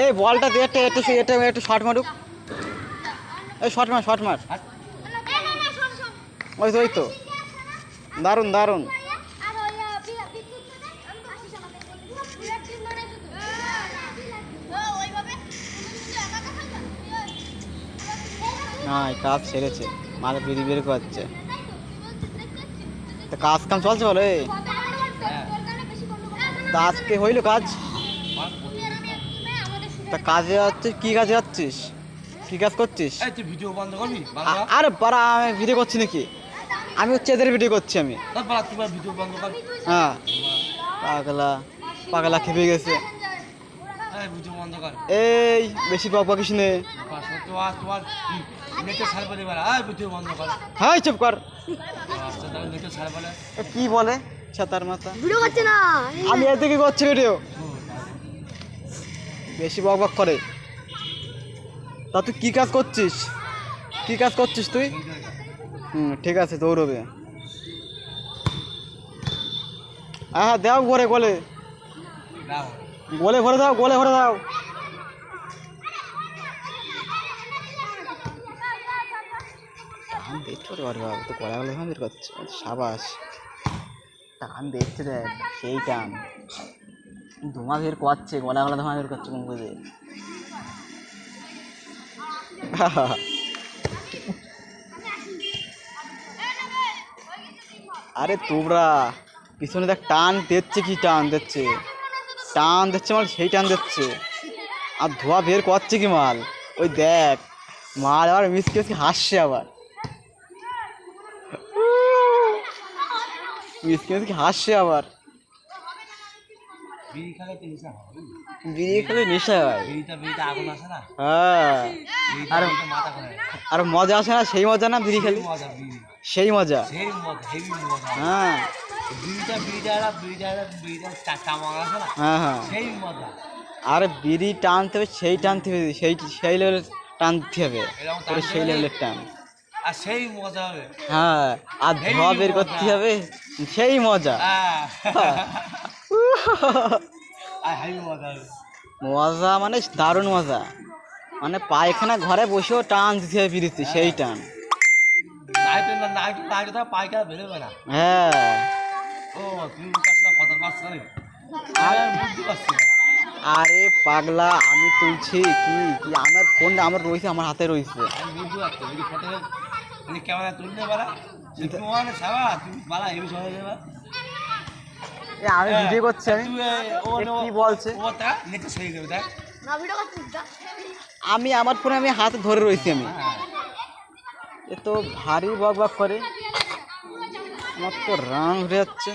এই বলটা দিয়ে একটু শর্ট মারুক। এই শর্ট মার ওই তো দারুণ দারুণ। না কাজ ছেড়েছে, মাঝে বিড়ি বের করছে। তা কাজ কাম চলছে বলে। তা আজকে হইল কাজ? তা কাজে যাচ্ছিস? কি কাজে যাচ্ছিস? কি কাজ করছিস? ভিডিও বন্ধ করবি? আরে পাড়া আমি ভিডিও করছি নাকি? আমি হচ্ছে এদের ভিডিও করছি আমি। ভিডিও বন্ধ কর। হ্যাঁ পাগলা পাগলা খেপে গেছে। ভিডিও বন্ধ কর। এই বেশি বকিস নে। তোমার নেটে ছাড় বলে বেড়া। ভিডিও বন্ধ কর। হ্যাঁ চুপ কর। নেটে ছাড় বলে কি বলে ছাতার মাথা? ভিডিও করছে না, আমি এদিকে করছি ভিডিও। বেশি বক করে। তা তুই কি কাজ করছিস? কি কাজ করছিস তুই? ঠিক আছে দৌড়বে। হ্যাঁ দাও গোলে গোলে গোলে ভরে দাও, গোলে ভরে দাও। টান দেখছো রে বাবা, তো গলাগুলো বের করছে। সাবাস, টান দেখছে দেখ, সেই টান ধোঁয়া বের করছে, গলা ধোঁয়া বের করছে মুখ দিয়ে। আরে তোমরা পিছনে দেখ টান দিচ্ছে, কি টান দিচ্ছে, টান দিচ্ছে মাল, সেই টান দিচ্ছে। আর ধোঁয়া বের করছে কি মাল, ওই দেখ মাল আবার মিসকে হাসছে, আবার মিসকে হাসছে আবার। বিড়ি খেলে নেশা হয়। হ্যাঁ আর মজা আসে না, সেই মজা না বিড়ি খেলে, সেই মজা। হ্যাঁ হ্যাঁ হ্যাঁ আর বিড়ি টানতে হবে, সেই টানতে হবে, সেই লেভেলের টানতে হবে, সেই লেভেলের টান, আর সেই মজা হবে। হ্যাঁ আর ধোয়া বের করতে হবে, সেই মজা। মজা মানে দারুণ মজা, মানে পায়খানা ঘরে বসেও টান দিতে হবে বিড়িতে, সেই টান। পায়খানা বেরোবে না। হ্যাঁ আরে পাগলা আমি তুলছি কি কি আমার ফোন আমার রয়েছে, আমার হাতে রয়েছে। ক্যামেরা তুলতে পারা আমি ভিডিও করছি, আমি কি বলছে আমি আমার ফোনে আমি হাতে ধরে রয়েছি আমি। এ তো ভারী বক বক করে, আমার তো রাং উঠে যাচ্ছে।